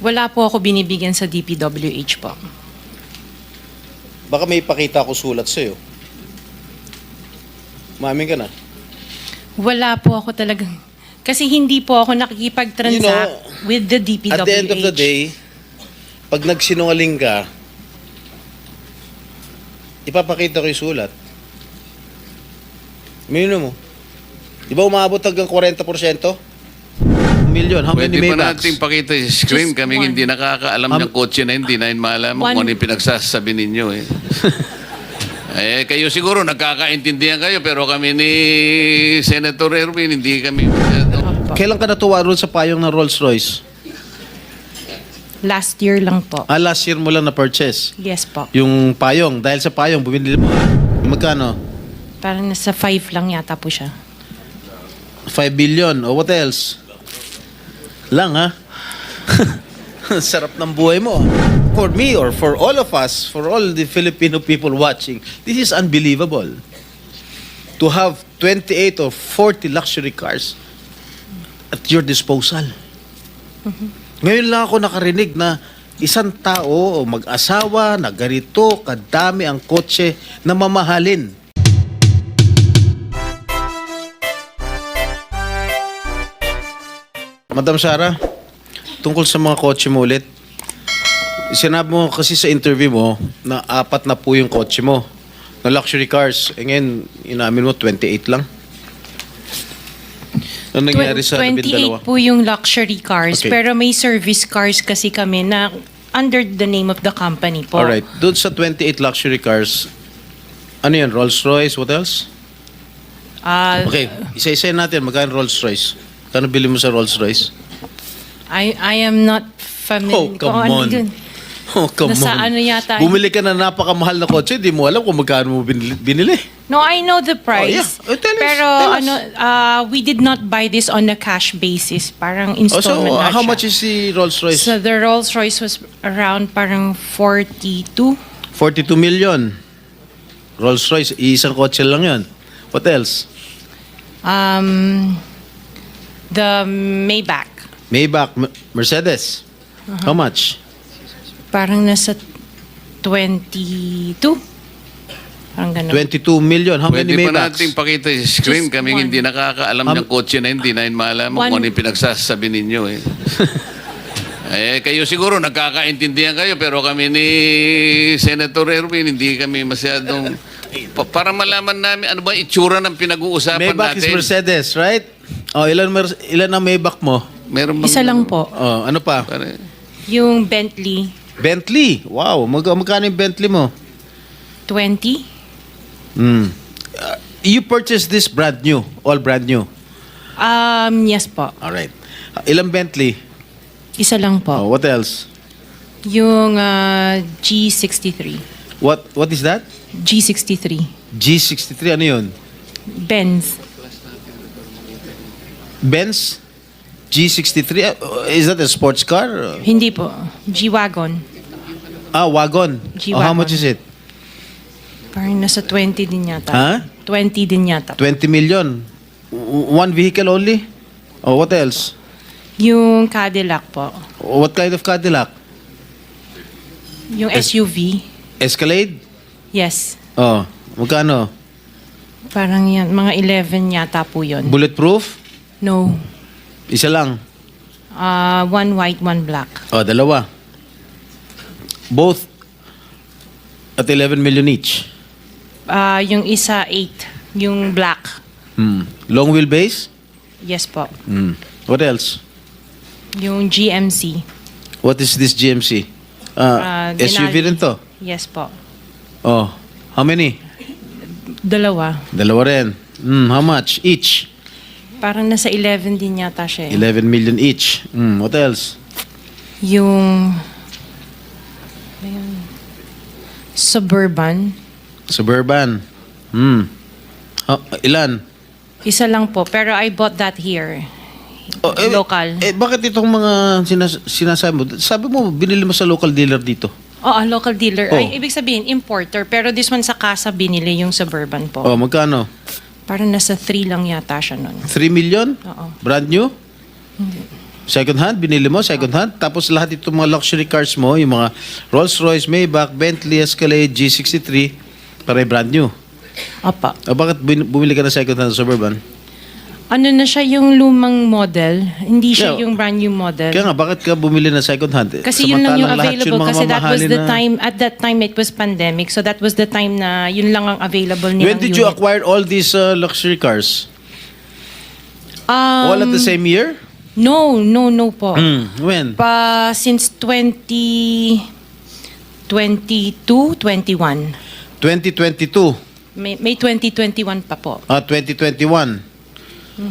Wala po ako binibigyan sa DPWH po. Baka may ipakita ako sulat sa'yo. Umamin ka na. Wala po ako talagang... Kasi hindi po ako nakikipag-transact with the DPWH. At the end of the day, pag nagsinungaling ka, ipapakita ko yung sulat. Mino mo. Di ba umabot hanggang 40%? Million. How many Pwede pa Maybachs? natin pakita yung screen. Just Kaming one. hindi nakakaalam ng kotse na hindi namin malaman One. kung ano yung pinagsasabi ninyo. Eh. Kayo siguro nagkakaintindihan kayo pero kami ni Senator Erwin hindi kami masyado. Kailan ka natuwa roon sa payong ng Rolls Royce? Last year lang po. Last year mo lang na-purchase. Yes po. Yung payong. Dahil sa payong, bumili mo. Magkano? Parang nasa 5 lang yata po siya. 5 billion. O what else? Lang, ha? Sarap ng buhay mo. For me or for all of us, for all the Filipino people watching, this is unbelievable. To have 28 or 40 luxury cars at your disposal. Ngayon lang ako nakarinig na isang tao o mag-asawa na ganito kadami ang kotse na mamahalin. Madam Sara, tungkol sa mga kotse mo ulit, sinabi mo kasi sa interview mo na 4 na po yung kotse mo na luxury cars. E ngayon, inamin mo 28 lang. Ano nangyari sa 28 po yung luxury cars, Okay. pero may service cars kasi kami na under the name of the company po. Alright, doon sa 28 luxury cars, ano yan, Rolls Royce, what else? Okay, isa-isa natin, magkano Rolls Royce? Kano bili mo sa Rolls Royce? I am not familiar. Oh, come kung ano on. yun. Oh, come Nasa on. ano yata. Bumili ka na napakamahal na kotse, di mo alam kung magkano mo binili. No, I know the price. Oh, yeah. Oh, tell us, Pero tell us. ano, we did not buy this on a cash basis. Parang Oh, so, installment na how siya. much is the Rolls Royce? So the Rolls Royce was around parang 42. 42 million. Rolls Royce, isang kotse lang yun. What else? The Maybach. Maybach, Mercedes. How much? Parang nasa 22. Parang ganun. 22 million. How Pwede many pa Maybachs? natin pakita yung screen. Just Kaming one. hindi nakakaalam ng kotse na hindi namin malaman One. kung ano yung pinagsasabi ninyo. Kayo siguro nagkakaintindihan kayo pero kami ni Senator Erwin hindi kami masyadong... para malaman namin ano ba itsura ng pinag-uusapan Maybach is natin. Mercedes, right? Oh, ilan ang Maybach mo? Meron bang- Isa lang po. Oh, ano pa? Pare- Yung Bentley, Bentley. Wow, magkano yung Bentley mo? 20. You purchased this brand new, all brand new. Yes po. All right. Ilang Bentley? Isa lang po. Oh, what else? Yung G63. What is that? G63. G63, ano yun? Benz. Benz? G63? Is that a sports car? Hindi po. G-Wagon. Wagon. G-Wagon. Oh, how much is it? Parang nasa 20 din yata. Ha? 20 din yata. 20 million. One vehicle only? Oh, what else? Yung Cadillac po. What kind of Cadillac? Yung SUV. Escalade? Yes. Oh, magkano? Parang yan. Mga 11 yata po yun. Bulletproof? No. Isa lang. One white, one black. Oh, dalawa. Both at 11 million each. Yung isa 8. Yung black. Long wheelbase? Yes po. What else? Yung GMC. What is this GMC? SUV Denali. rin to? Yes po. Oh, how many? Dalawa. Dalawa rin. How much each? Parang nasa 11 din yata siya. 11 million each. What else? Yung Suburban. Suburban. Ilan? Isa lang po. Pero I bought that here. Oh, Local. Bakit itong mga sinasabi mo? Sabi mo, binili mo sa local dealer dito. Oo, local dealer. Oh. Ay, ibig sabihin, importer. Pero this one sa casa binili yung Suburban po. Oh, magkano? Parang nasa 3 lang yata siya nun. 3 million? Oo. Brand new? Second hand, binili mo, second hand. Tapos lahat itong mga luxury cars mo, yung mga Rolls-Royce, Maybach, Bentley, Escalade, G63, pare brand new. Opo. O bakit bumili ka ng second hand Suburban? Ano na siya yung lumang model, hindi siya Yeah. yung brand new model. Kaya nga, bakit ka bumili ng second hand? Kasi yun lang yung Samantalang lahat available mga kasi that was mamahalin the na- time, at that time it was pandemic, so that was the time na yun lang ang available nilang When did you unit. acquire all these luxury cars? All at the same year? No po. When? Since 2022, 21. 2022. May 2021 pa po. 2021.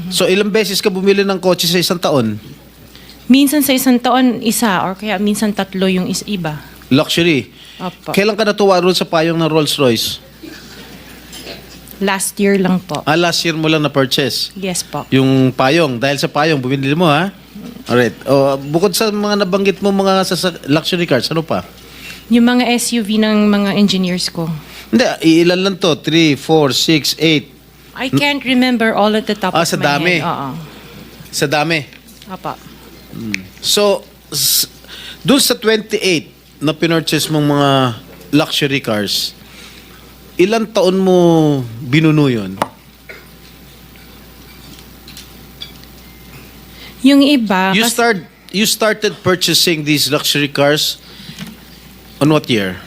So ilang beses ka bumili ng kotse sa isang taon? Minsan sa isang taon, isa, or kaya minsan tatlo yung iba. Luxury. Opo. Kailan ka natuwa roon sa payong ng Rolls-Royce? Last year lang po. Last year mo lang na-purchase. Yes po. Yung payong. Dahil sa payong, bumili mo, ha? Alright. Bukod sa mga nabanggit mo mga luxury cars, ano pa? Yung mga SUV ng mga engineers ko. Hindi, ilan lang to? 3, 4, 6, 8. I can't remember all at the top of Sa my dami. head. Oo. Sa dami. Apa. So, doon sa 28 na pinurchase mong mga luxury cars, ilang taon mo binuno yun? Yung iba, You started purchasing these luxury cars on what year?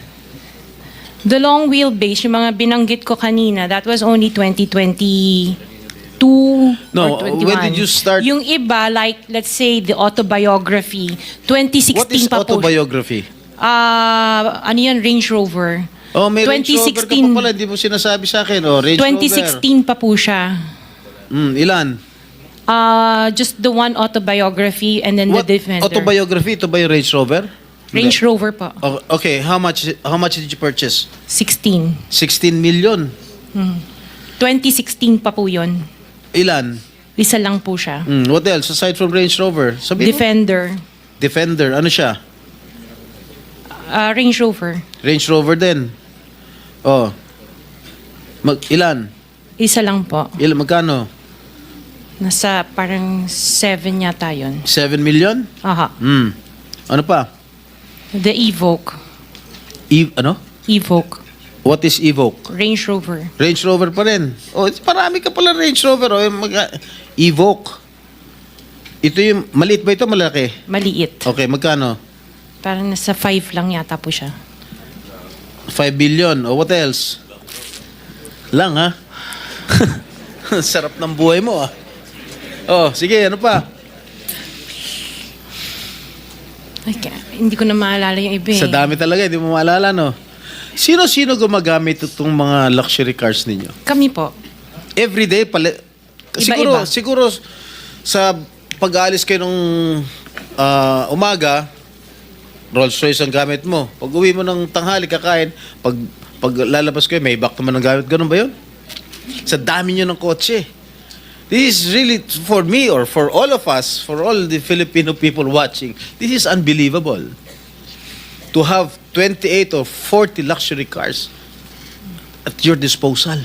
the long wheelbase, yung mga binanggit ko kanina, that was only 2022 No, or 21. when did you start- Yung iba, like, let's say, the autobiography, 2016 What is pa po. autobiography? Ano yan, Range Rover. Oh, may Range Rover ka pa 2016 pala, hindi mo sinasabi sa akin. Oh, Range 2016 pa po siya. Rover. Ilan? Just the one autobiography and then What the Defender. autobiography? Ito ba yung Range Rover? Range Rover pa. Oh, okay, how much did you purchase? 16. 16 million. 2016 pa po yun. Ilan? Isa lang po siya. What else aside from Range Rover? Sabi mo? Defender. Defender. Ano siya? Range Rover. Range Rover din. Oh. Ilan? Isa lang po. Magkano? Nasa parang 7 yata yun. 7 million? Aha. Ano pa? The Evoque. Ano? Evoque. What is Evoque? Range Rover. Range Rover pa rin. Oh, marami ka pala Range Rover. Oh, Evoque. Ito yung, maliit ba ito? Malaki? Maliit. Okay, magkano? Parang nasa 5 lang yata po siya. 5 billion. Oh, what else? Lang, ha? Sarap ng buhay mo, ah. Oh, sige, ano pa? Hindi ko na maalala yung iba eh. Sa dami talaga, hindi mo maalala, no? Sino-sino gumagamit itong mga luxury cars ninyo? Kami po. Every day, Iba-iba. siguro sa pag-aalis kayo nung umaga, Rolls-Royce ang gamit mo. Pag uwi mo ng tanghali, kakain, pag lalabas kayo, may back naman ang gamit. Ganun ba yun? Sa dami nyo ng kotse. This is really, for me or for all of us, for all the Filipino people watching, this is unbelievable. To have 28 or 40 luxury cars at your disposal.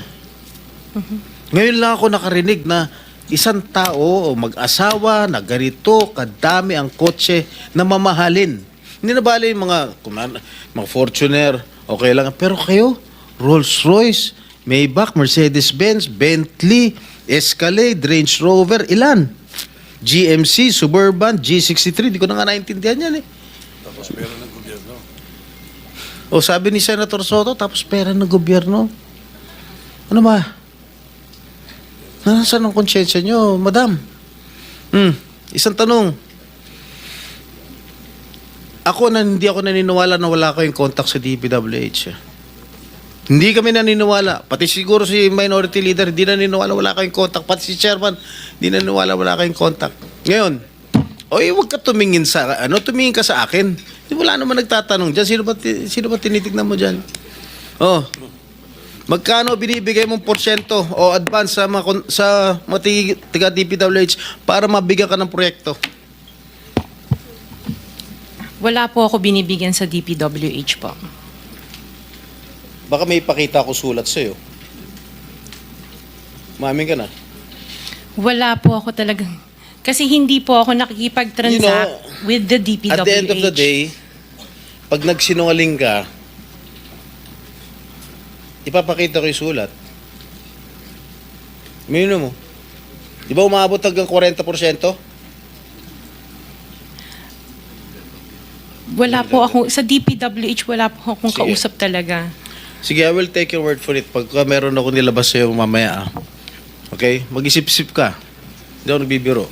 Ngayon lang ako nakarinig na isang tao o mag-asawa na ganito kadami ang kotse na mamahalin. Hindi na bali yung mga Fortuner, okay lang. Pero kayo, Rolls-Royce, Maybach, Mercedes-Benz, Bentley, Escalade, Range Rover, ilan? GMC, Suburban, G63, di ko na nga naintindihan yan eh. Tapos pera ng gobyerno. O sabi ni Senator Soto, tapos pera ng gobyerno. Ano ba? Nasaan ang konsyensya nyo, madam? Isang tanong. Hindi ako naniniwala na wala kayong contact sa DPWH. Hindi kami naniniwala. Pati siguro si minority leader, hindi naniniwala wala kayong contact. Pati si chairman, hindi naniniwala wala kayong contact. Ngayon, huwag ka tumingin tumingin ka sa akin. Wala naman nagtatanong dyan. Sino ba tinitignan mo dyan? Oh, magkano binibigay mong porsyento o advance sa mga tiga DPWH para mabigyan ka ng proyekto? Wala po ako binibigyan sa DPWH po. Baka may ipakita ako sulat sa'yo. Mamin ka na. Wala po ako talagang... Kasi hindi po ako nakikipag-transact with the DPWH. At the end of the day, pag nagsinungaling ka, ipapakita ko yung sulat. Minimum mo. Di ba umabot hanggang 40%? Wala po ako, sa DPWH wala po akong Sige. kausap talaga. Sige, I will take your word for it. Pagka meron ako nilabas sa'yo mamaya, okay? Mag-isip-isip ka. Hindi ako nagbibiro.